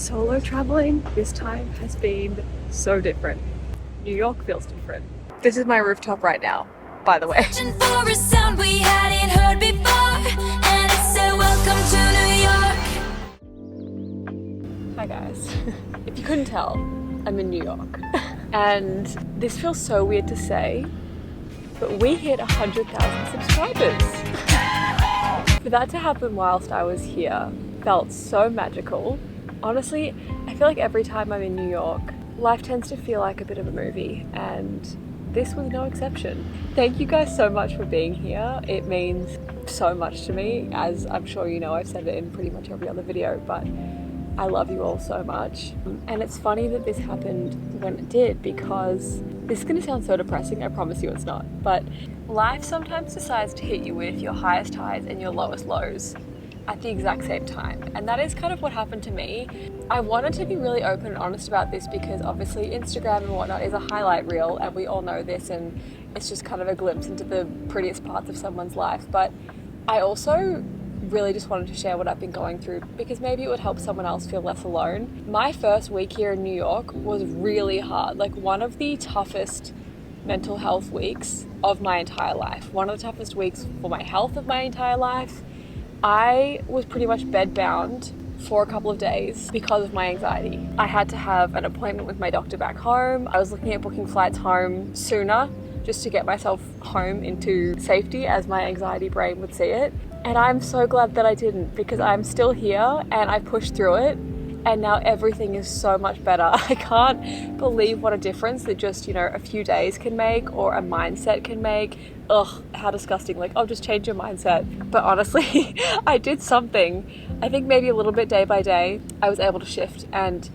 Solo traveling this time has been so different. New York feels different. This is my rooftop right now, by the way. Searching for a sound we hadn't heard before, and it said, "Welcome to New York." Hi guys. If you couldn't tell, I'm in New York. And this feels so weird to say, but we hit 100,000 subscribers. For that to happen whilst I was here felt so magical. Honestly, I feel like every time I'm in New York, life tends to feel like a bit of a movie, and this was no exception. Thank you guys so much for being here. It means so much to me, as I'm sure you know, I've said it in pretty much every other video, but I love you all so much. And it's funny that this happened when it did, because this is going to sound so depressing, I promise you it's not, but life sometimes decides to hit you with your highest highs and your lowest lows at the exact same time. And that is kind of what happened to me. I wanted to be really open and honest about this because obviously Instagram and whatnot is a highlight reel, and we all know this, and it's just kind of a glimpse into the prettiest parts of someone's life. But I also really just wanted to share what I've been going through because maybe it would help someone else feel less alone. My first week here in New York was really hard, like one of the toughest mental health weeks of my entire life, one of the toughest weeks for my health of my entire life. I was pretty much bedbound for a couple of days because of my anxiety. I had to have an appointment with my doctor back home. I was looking at booking flights home sooner just to get myself home into safety as my anxiety brain would see it. And I'm so glad that I didn't, because I'm still here and I pushed through it, and now everything is so much better. I can't believe what a difference that just, a few days can make, or a mindset can make. Ugh, how disgusting. Like, oh, just change your mindset. But honestly, I did something. I think maybe a little bit day by day, I was able to shift. And,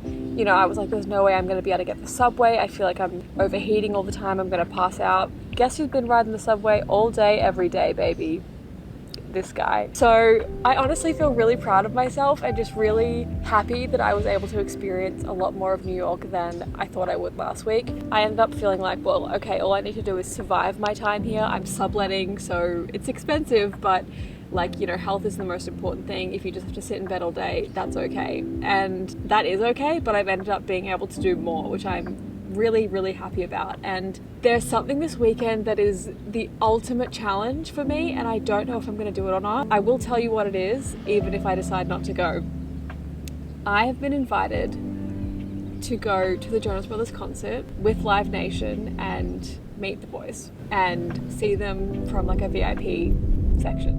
I was like, there's no way I'm going to be able to get the subway. I feel like I'm overheating all the time. I'm going to pass out. Guess who's been riding the subway all day, every day, baby? This guy. So I honestly feel really proud of myself and just really happy that I was able to experience a lot more of New York than I thought I would last week. I ended up feeling like, well, okay, all I need to do is survive my time here. I'm subletting, so it's expensive, but health is the most important thing. If you just have to sit in bed all day, that's okay. And that is okay, but I've ended up being able to do more, which I'm really, really happy about. And there's something this weekend that is the ultimate challenge for me, and I don't know if I'm going to do it or not. I will tell you what it is, even if I decide not to go. I have been invited to go to the Jonas Brothers concert with Live Nation and meet the boys and see them from like a VIP section,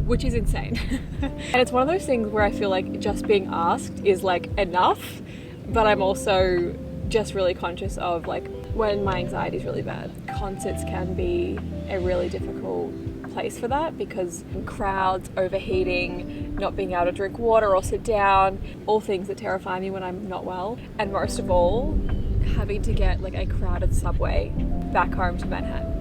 which is insane. And it's one of those things where I feel like just being asked is like enough, but I'm also just really conscious of like when my anxiety is really bad. Concerts can be a really difficult place for that because crowds, overheating, not being able to drink water or sit down, all things that terrify me when I'm not well. And most of all, having to get like a crowded subway back home to Manhattan.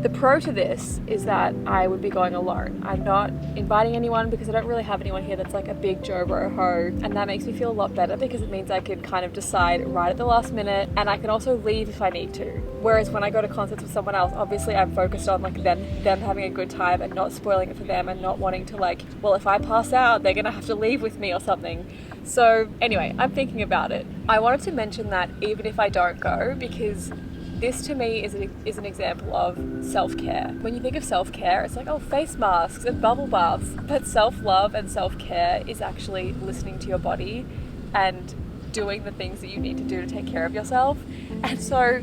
The pro to this is that I would be going alone. I'm not inviting anyone because I don't really have anyone here that's like a big Joe Bro ho, and that makes me feel a lot better because it means I can kind of decide right at the last minute, and I can also leave if I need to. Whereas when I go to concerts with someone else, obviously I'm focused on like them having a good time and not spoiling it for them and not wanting to like, well, if I pass out, they're gonna have to leave with me or something. So anyway, I'm thinking about it. I wanted to mention that even if I don't go, because this to me is an example of self-care. When you think of self-care, it's like, oh, face masks and bubble baths. But self-love and self-care is actually listening to your body and doing the things that you need to do to take care of yourself. And so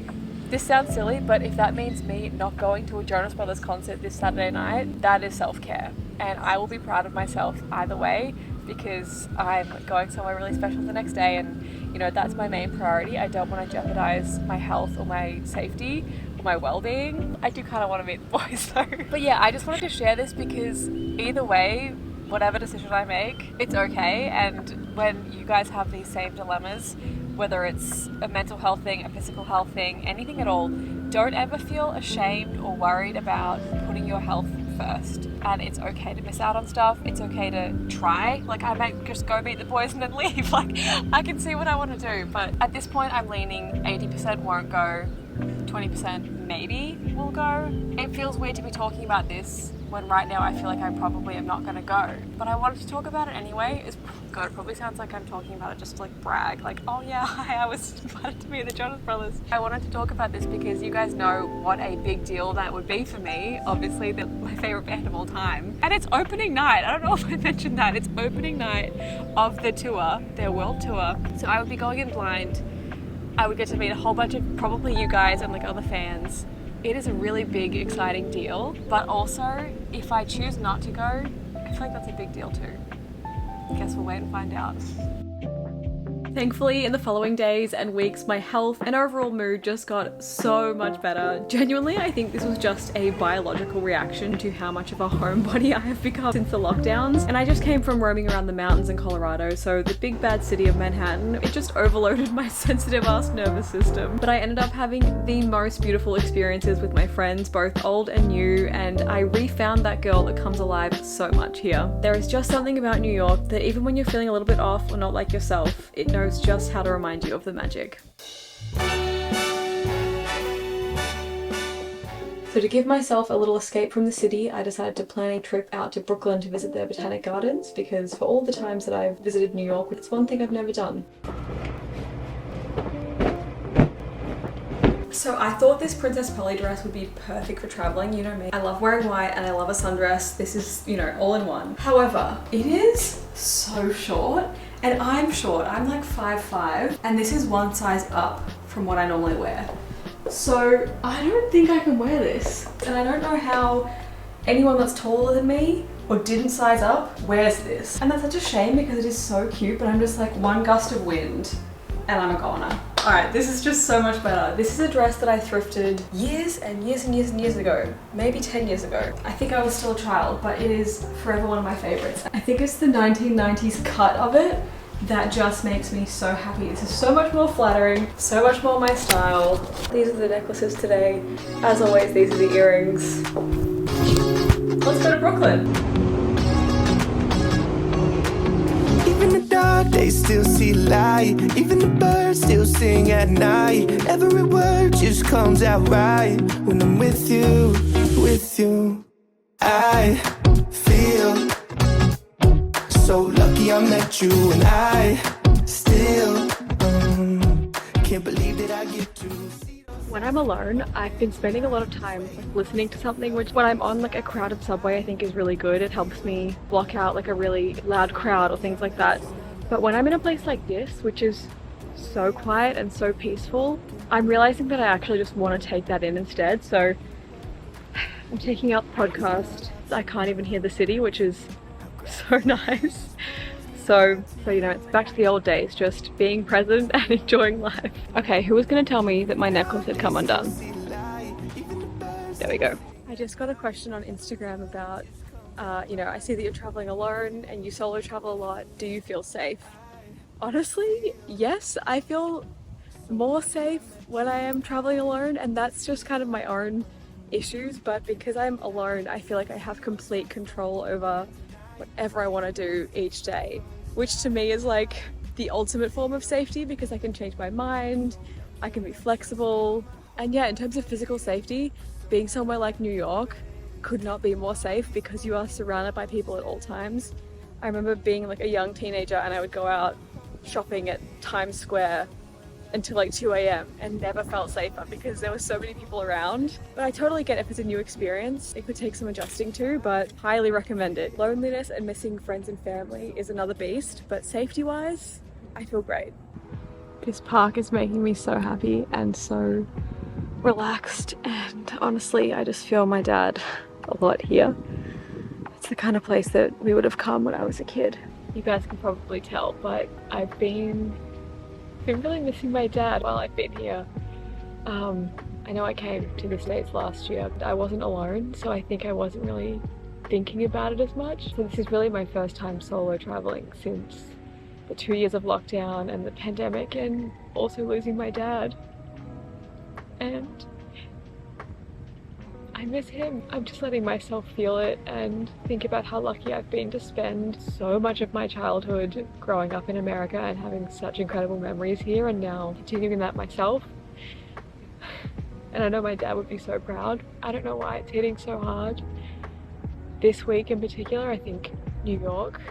this sounds silly, but if that means me not going to a Jonas Brothers concert this Saturday night, that is self-care. And I will be proud of myself either way, because I'm going somewhere really special the next day, and that's my main priority. I don't want to jeopardize my health or my safety or my well-being. I do kind of want to meet the boys though. But yeah, I just wanted to share this because either way, whatever decision I make, it's okay. And when you guys have these same dilemmas, whether it's a mental health thing, a physical health thing, anything at all, don't ever feel ashamed or worried about putting your health first. And it's okay to miss out on stuff. It's okay to try. Like, I might just go meet the boys and then leave. Like, I can see what I want to do. But at this point, I'm leaning 80% won't go, 20% maybe will go. It feels weird to be talking about this when right now I feel like I probably am not gonna go. But I wanted to talk about it anyway. God, it probably sounds like I'm talking about it just to like brag, like, oh yeah, hi, I was invited to be the Jonas Brothers. I wanted to talk about this because you guys know what a big deal that would be for me. Obviously, they're my favorite band of all time. And it's opening night. I don't know if I mentioned that. It's opening night of the tour, their world tour. So I would be going in blind. I would get to meet a whole bunch of probably you guys and like other fans. It is a really big, exciting deal, but also if I choose not to go, I feel like that's a big deal too. Guess we'll wait and find out. Thankfully, in the following days and weeks, my health and overall mood just got so much better. Genuinely, I think this was just a biological reaction to how much of a homebody I have become since the lockdowns. And I just came from roaming around the mountains in Colorado, so the big bad city of Manhattan, it just overloaded my sensitive ass nervous system. But I ended up having the most beautiful experiences with my friends, both old and new, and I refound that girl that comes alive so much here. There is just something about New York that even when you're feeling a little bit off or not like yourself, it knows just how to remind you of the magic. So to give myself a little escape from the city, I decided to plan a trip out to Brooklyn to visit their botanic gardens, because for all the times that I've visited New York, it's one thing I've never done. So I thought this Princess Polly dress would be perfect for traveling, you know me. I love wearing white and I love a sundress. This is, you know, all in one. However, it is so short. And I'm short, I'm like 5'5", and this is one size up from what I normally wear. So I don't think I can wear this. And I don't know how anyone that's taller than me or didn't size up wears this. And that's such a shame because it is so cute, but I'm just like one gust of wind and I'm a goner. All right, this is just so much better. This is a dress that I thrifted years and years and years and years ago, maybe 10 years ago. I think I was still a child, but it is forever one of my favorites. I think it's the 1990s cut of it that just makes me so happy. This is so much more flattering, so much more my style. These are the necklaces today. As always, these are the earrings. Let's go to Brooklyn. Even the dark, they still see light. Even the birds still sing at night. Every word just comes out right when I'm with you, with you. I feel so lucky I met you, and I still can't believe that I get to see. When I'm alone, I've been spending a lot of time listening to something, which when I'm on like a crowded subway I think is really good. It helps me block out like a really loud crowd or things like that. But when I'm in a place like this, which is so quiet and so peaceful, I'm realizing that I actually just want to take that in instead. So I'm taking out the podcast. I can't even hear the city, which is so nice. So you know, it's back to the old days, just being present and enjoying life. Okay, who was gonna tell me that my necklace had come undone? There we go. I just got a question on Instagram about, you know, I see that you're traveling alone and you solo travel a lot. Do you feel safe? Honestly, yes, I feel more safe when I am traveling alone, and that's just kind of my own issues, but because I'm alone, I feel like I have complete control over whatever I want to do each day, which to me is like the ultimate form of safety because I can change my mind, I can be flexible, and yeah, in terms of physical safety, being somewhere like New York could not be more safe because you are surrounded by people at all times. I remember being like a young teenager and I would go out shopping at Times Square until like 2 a.m. and never felt safer because there were so many people around. But I totally get if it's a new experience, it could take some adjusting to, but highly recommend it. Loneliness and missing friends and family is another beast, but safety-wise, I feel great. This park is making me so happy and so relaxed, and honestly, I just feel my dad a lot here. It's the kind of place that we would have come when I was a kid. You guys can probably tell, but I've been really missing my dad while I've been here. I know I came to the States last year, but I wasn't alone, so I think I wasn't really thinking about it as much. So this is really my first time solo traveling since the 2 years of lockdown and the pandemic, and also losing my dad. And I miss him. I'm just letting myself feel it and think about how lucky I've been to spend so much of my childhood growing up in America and having such incredible memories here, and now continuing that myself. and I know my dad would be so proud. I don't know why it's hitting so hard. This week in particular, I think New York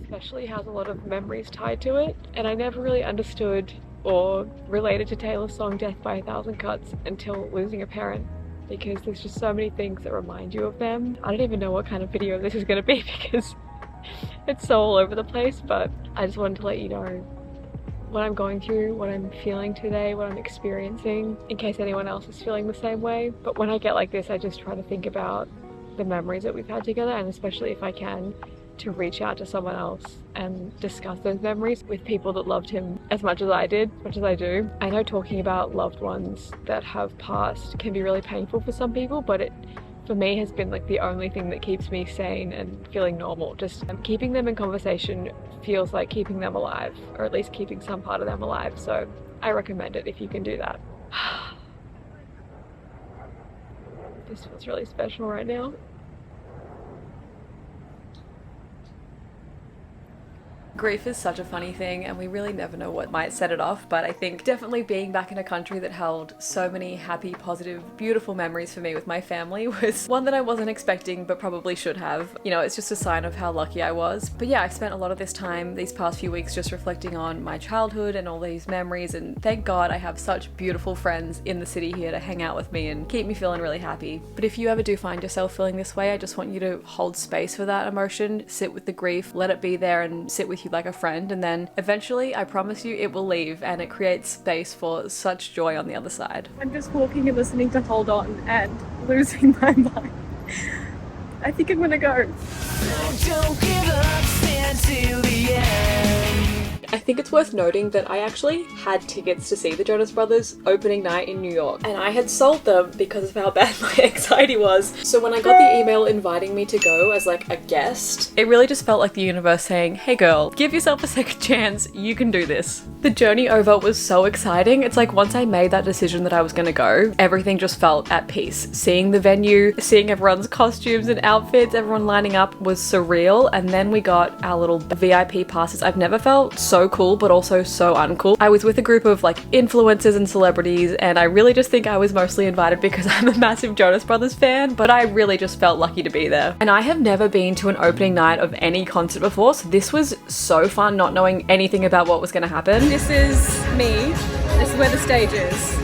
especially has a lot of memories tied to it, and I never really understood or related to Taylor's song Death by a Thousand Cuts until losing a parent, because there's just so many things that remind you of them. I don't even know what kind of video this is going to be because it's so all over the place, but I just wanted to let you know what I'm going through, what I'm feeling today, what I'm experiencing, in case anyone else is feeling the same way. But when I get like this, I just try to think about the memories that we've had together, and especially if I can, to reach out to someone else and discuss those memories with people that loved him as much as I did, as much as I do. I know talking about loved ones that have passed can be really painful for some people, but it, for me, has been like the only thing that keeps me sane and feeling normal. Just keeping them in conversation feels like keeping them alive, or at least keeping some part of them alive. So I recommend it if you can do that. This feels really special right now. Grief is such a funny thing, and we really never know what might set it off, but I think definitely being back in a country that held so many happy, positive, beautiful memories for me with my family was one that I wasn't expecting but probably should have. You know, it's just a sign of how lucky I was. But yeah, I spent a lot of this time these past few weeks just reflecting on my childhood and all these memories, and thank God I have such beautiful friends in the city here to hang out with me and keep me feeling really happy. But if you ever do find yourself feeling this way, I just want you to hold space for that emotion, sit with the grief, let it be there and sit with you like a friend, and then eventually, I promise you, it will leave, and it creates space for such joy on the other side. I'm just walking and listening to Hold On and losing my mind. I think I'm gonna go. Don't give up, stand till the end. I think it's worth noting that I actually had tickets to see the Jonas Brothers opening night in New York, and I had sold them because of how bad my anxiety was. So when I got the email inviting me to go as like a guest, it really just felt like the universe saying, hey girl, give yourself a second chance, you can do this. The journey over was so exciting. It's like once I made that decision that I was gonna go, everything just felt at peace. Seeing the venue, seeing everyone's costumes and outfits, everyone lining up was surreal, and then we got our little VIP passes. I've never felt so cool but also so uncool. I was with a group of like influencers and celebrities, and I really just think I was mostly invited because I'm a massive Jonas Brothers fan, but I really just felt lucky to be there. And I have never been to an opening night of any concert before, so this was so fun not knowing anything about what was going to happen. This is me. This is where the stage is.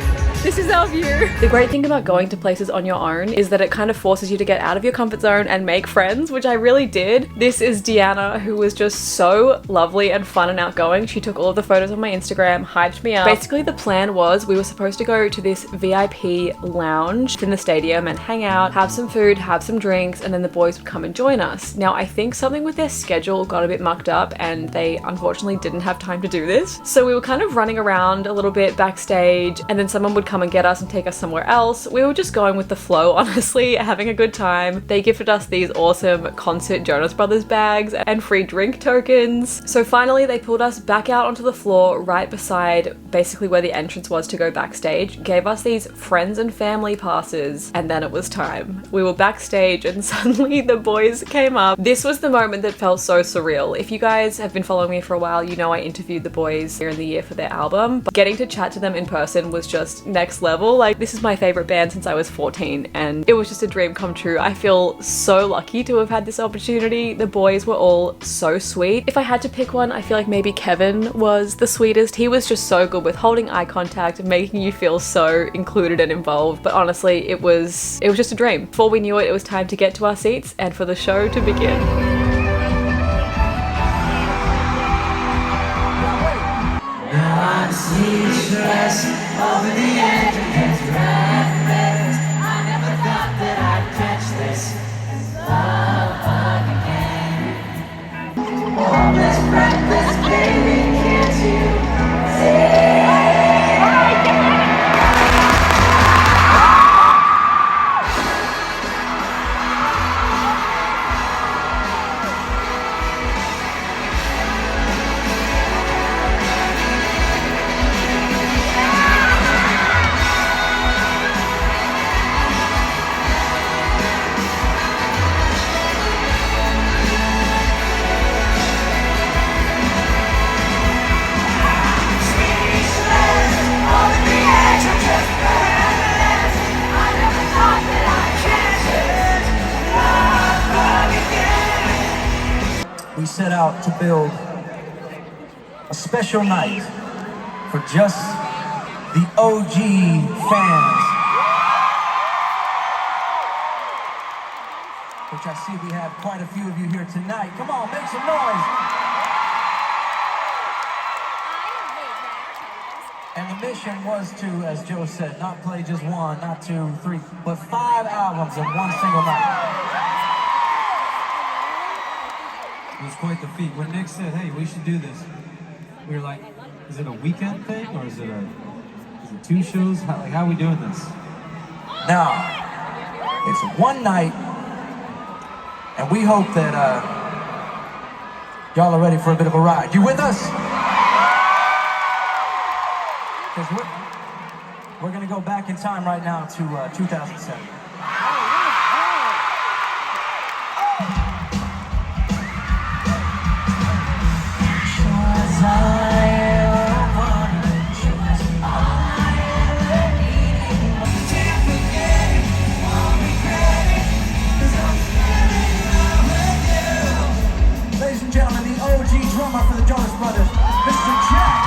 This is our view. The great thing about going to places on your own is that it kind of forces you to get out of your comfort zone and make friends, which I really did. This is Deanna, who was just so lovely and fun and outgoing. She took all of the photos on my Instagram, hyped me up. Basically, the plan was we were supposed to go to this VIP lounge in the stadium and hang out, have some food, have some drinks, and then the boys would come and join us. Now, I think something with their schedule got a bit mucked up and they unfortunately didn't have time to do this. So we were kind of running around a little bit backstage, and then someone would come and get us and take us somewhere else. We were just going with the flow, honestly, having a good time. They gifted us these awesome concert Jonas Brothers bags and free drink tokens. So finally they pulled us back out onto the floor right beside basically where the entrance was to go backstage, gave us these friends and family passes, and then it was time. We were backstage and suddenly the boys came up. This was the moment that felt so surreal. If you guys have been following me for a while, you know I interviewed the boys here in the year for their album, but getting to chat to them in person was just next level. Like, this is my favorite band since I was 14 and it was just a dream come true. I feel so lucky to have had this opportunity. The boys were all so sweet. If I had to pick one, I feel like maybe Kevin was the sweetest. He was just so good with holding eye contact and making you feel so included and involved. But honestly, it was just a dream. Before we knew it, it was time to get to our seats and for the show to begin. Now I'm speechless over the edge against breathless. I never thought that I'd catch this love again. All this breathless baby, can't you see? out to build a special night for just the OG fans. Which I see we have quite a few of you here tonight. Come on, make some noise. And the mission was to, as Joe said, not play just one, not two, three, but 5 albums in one single night. It was quite the feat. When Nick said, hey, we should do this, we were like, is it a weekend thing or is it 2 shows? How are we doing this? Now, it's one night, and we hope that y'all are ready for a bit of a ride. You with us? Because we're going to go back in time right now to 2007. Ladies and gentlemen, the OG drummer for the Jonas Brothers, Mr. Jack.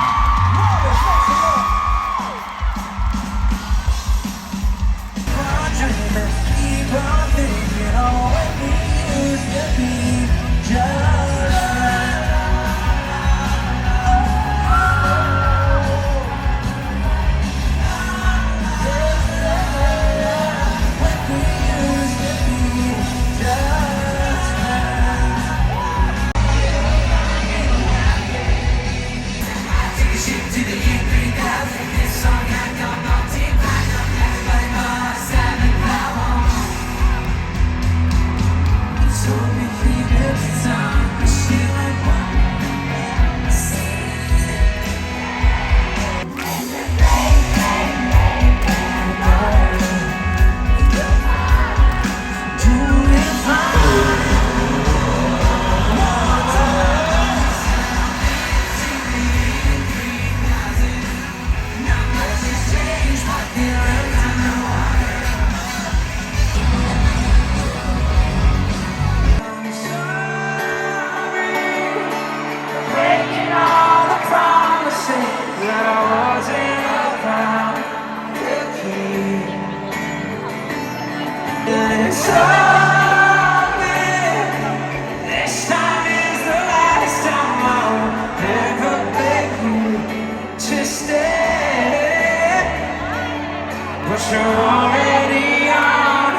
You're already on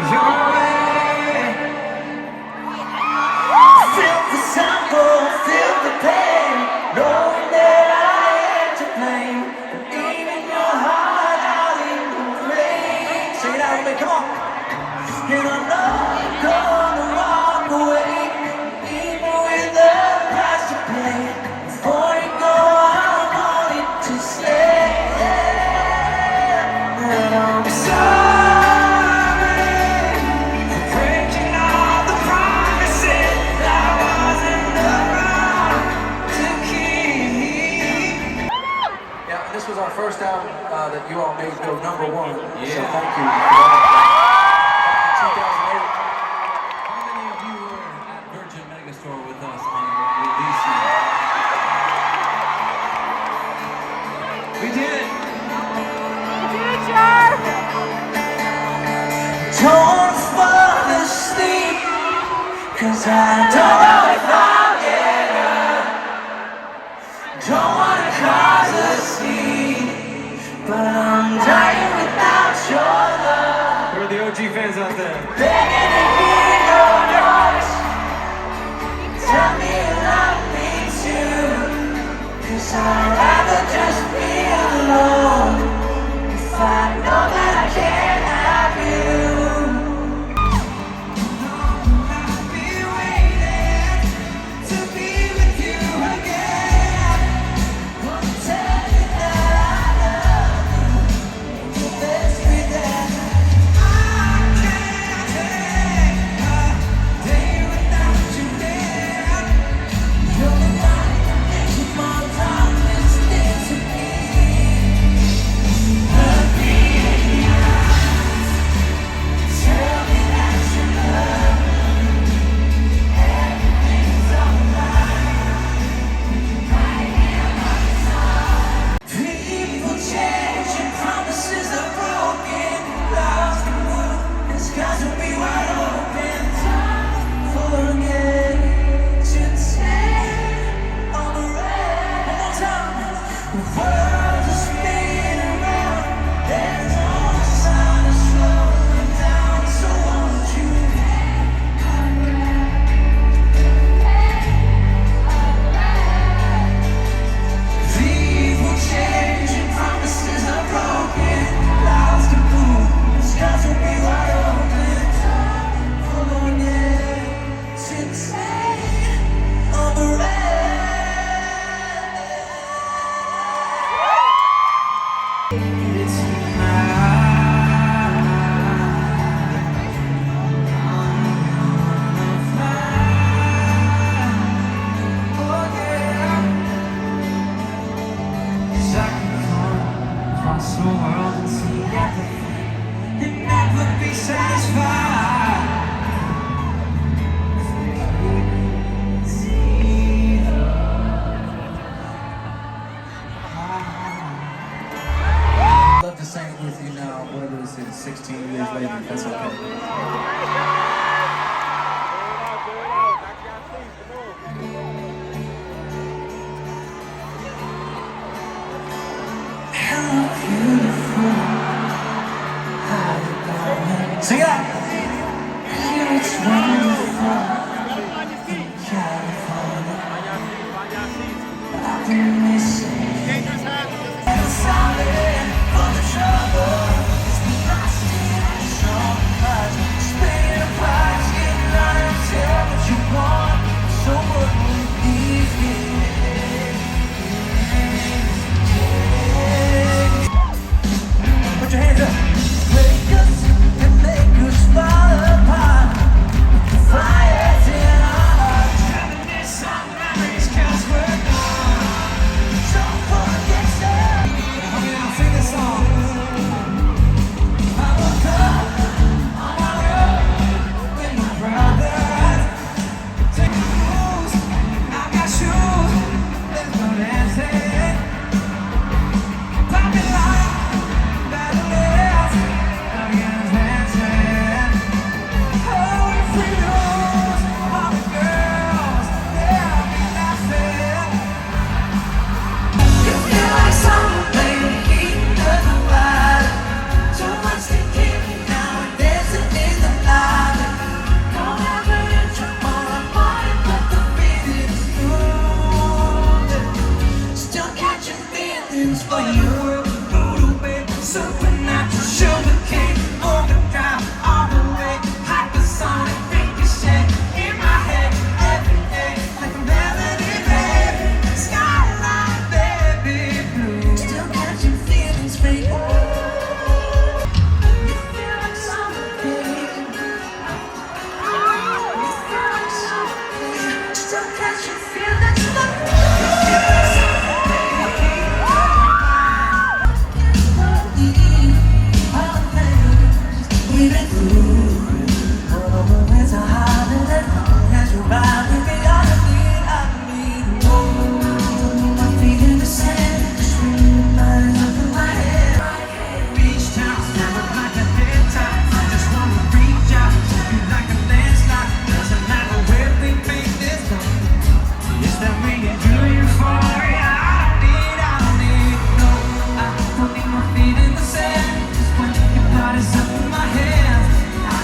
your way. Feel the sample, feel the pain, knowing that I am to blame. And even your heart out in the rain. Sing it out with me, come on. And I know you're gonna walk away, even with the price to pay. Before you go, I wanted to stay. And I'm sorry for breaking all the promises I wasn't around to keep. Yeah, this was our first album that you all made go #1. Yeah. So thank you for that. Back in 2008. How many of you were at Virgin Megastore with us on release night? We did it! Don't fall asleep, 'cause I don't know if I'll get up. Don't wanna cause a scene, but I'm dying without your love. Where are the OG fans out there? Begging to hear your voice, tell me you love me too, 'cause I'd rather just be alone if I know that I can't have you. 16 years later, if that's okay. Sing it out. It's wonderful. California. I've been missing. And sorry for the trouble. It's been lasting so much. Spinning a price, getting out and tell what you want. So what will these be? Put your hands up. Break us and make us fall apart. Fires in our hearts. Reminisce on memories 'cause we're gone. Don't forget to Sing this song. I woke up on my own with my brothers. Take the rules, I got shoes. There's no dancing. Popping like batteries. Against dancing. Oh, if we lose all the girls, they'll be laughing. You feel like summer, baby, heat of the wild. Too much to keep now and dancing in the night. Don't ever enter on a party, but the feeling's moving. Still catching feelings for you. Voodoo, baby, supernatural sugar cane, overdrive all the way. Hypersonic, ricochet in my head every day, like a melody, baby. Skyline, baby, blue. Still catching feelings for you. You feel like summer, baby. You feel like summer, baby. Still catching feelings for you. You feel like summer, baby. All the things we've been through. Oh, it's a holiday. As you ride with me, I need more. I'm feeling the same. Just reminding up in my head. Beach town, never like a dead time. I just wanna reach out. You like a landslide. Doesn't matter where we make this go. It's that we can do you for it. I don't need, no. I don't need my feet in the sand. Just when your body's up in my hands, I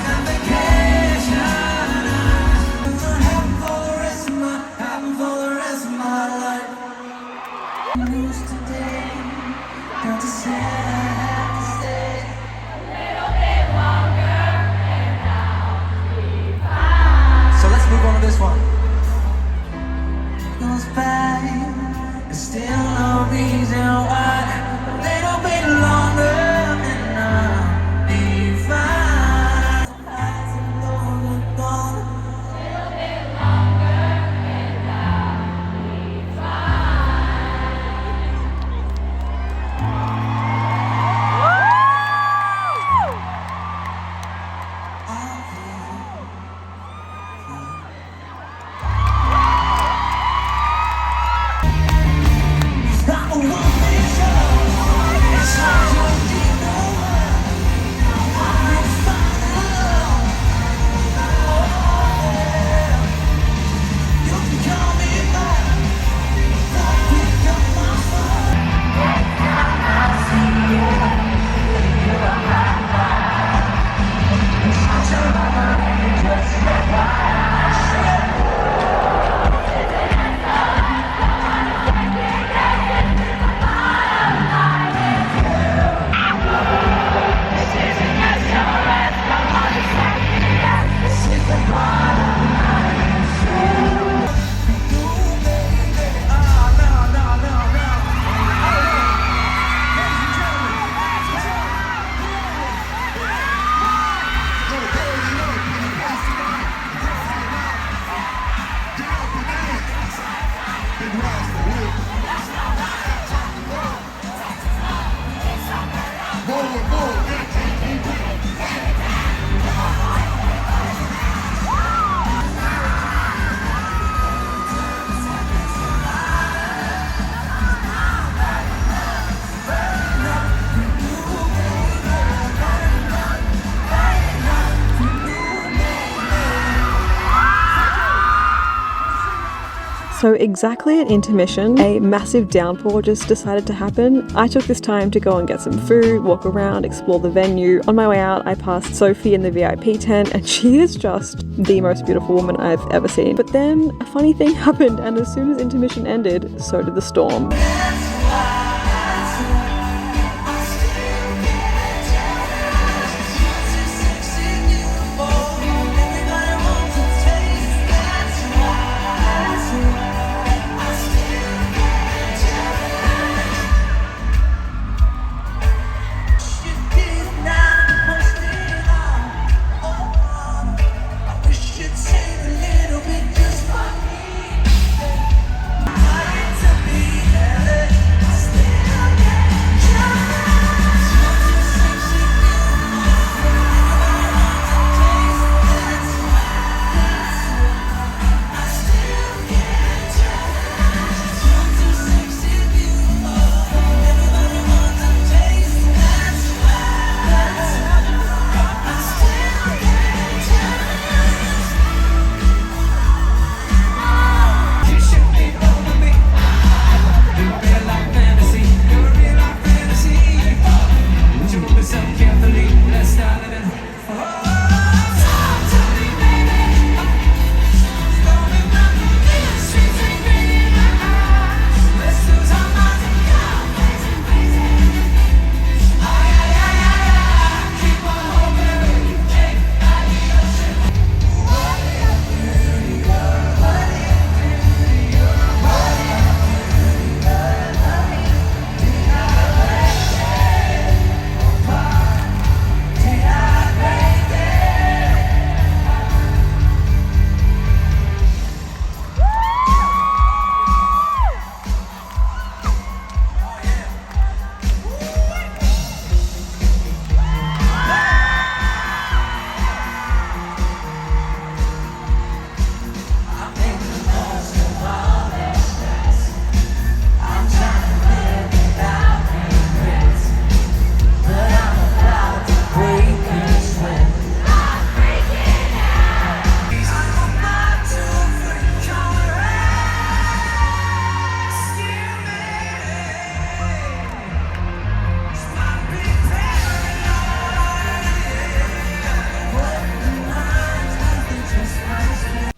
So exactly at intermission, a massive downpour just decided to happen. I took this time to go and get some food, walk around, explore the venue. On my way out, I passed Sophie in the VIP tent, and she is just the most beautiful woman I've ever seen. But then a funny thing happened, and as soon as intermission ended, so did the storm.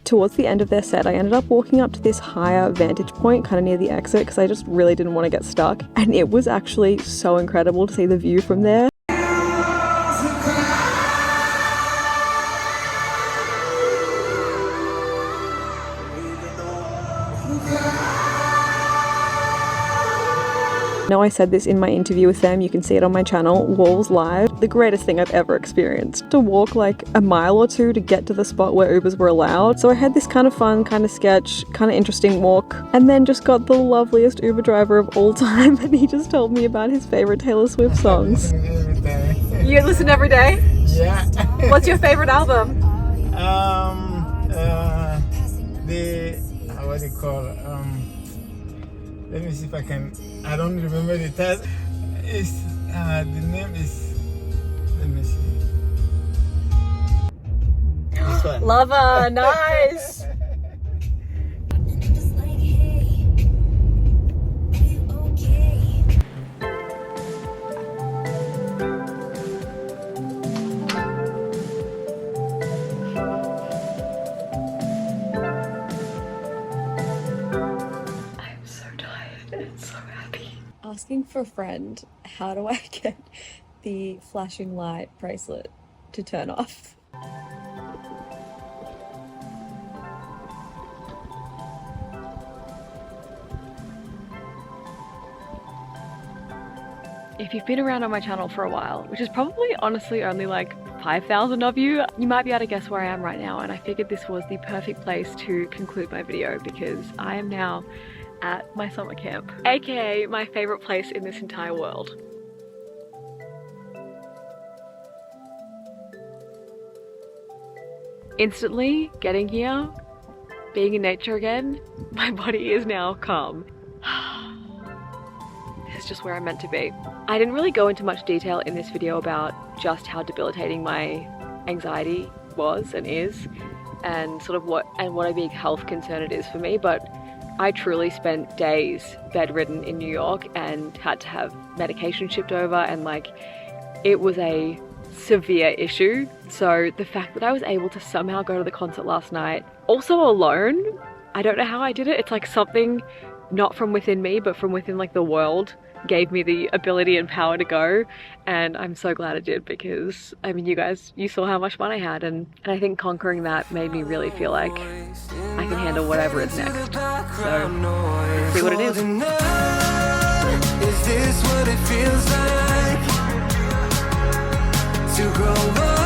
Towards the end of their set, I ended up walking up to this higher vantage point, kind of near the exit, because I just really didn't want to get stuck. And it was actually so incredible to see the view from there. Now, I said this in my interview with them, you can see it on my channel, Walls Live, the greatest thing I've ever experienced. To walk like a mile or two to get to the spot where Ubers were allowed. So I had this kind of fun, kind of sketch, kind of interesting walk, and then just got the loveliest Uber driver of all time, and he just told me about his favorite Taylor Swift songs. Every day. You listen every day? Yeah. What's your favorite album? What do you call let me see if I can. I don't remember the title. It's the name is. Let me see. This one. Lover, nice. Just like, hey, are you okay? I'm so tired and so happy. Asking for a friend, how do I get the flashing light bracelet to turn off? If you've been around on my channel for a while, which is probably honestly only like 5,000 of you, you might be able to guess where I am right now, and I figured this was the perfect place to conclude my video because I am now at my summer camp, aka my favorite place in this entire world. Instantly getting here, being in nature again, my body is now calm. This is just where I'm meant to be. I didn't really go into much detail in this video about just how debilitating my anxiety was and is, and sort of what a big health concern it is for me, but I truly spent days bedridden in New York and had to have medication shipped over, and like it was a severe issue. So the fact that I was able to somehow go to the concert last night, also alone, I don't know how I did it. It's like something not from within me, but from within like the world gave me the ability and power to go, and I'm so glad I did, because I mean, you saw how much fun I had, and I think conquering that made me really feel like I can handle whatever is next. So let's see what it is. Is this what it feels like to grow up?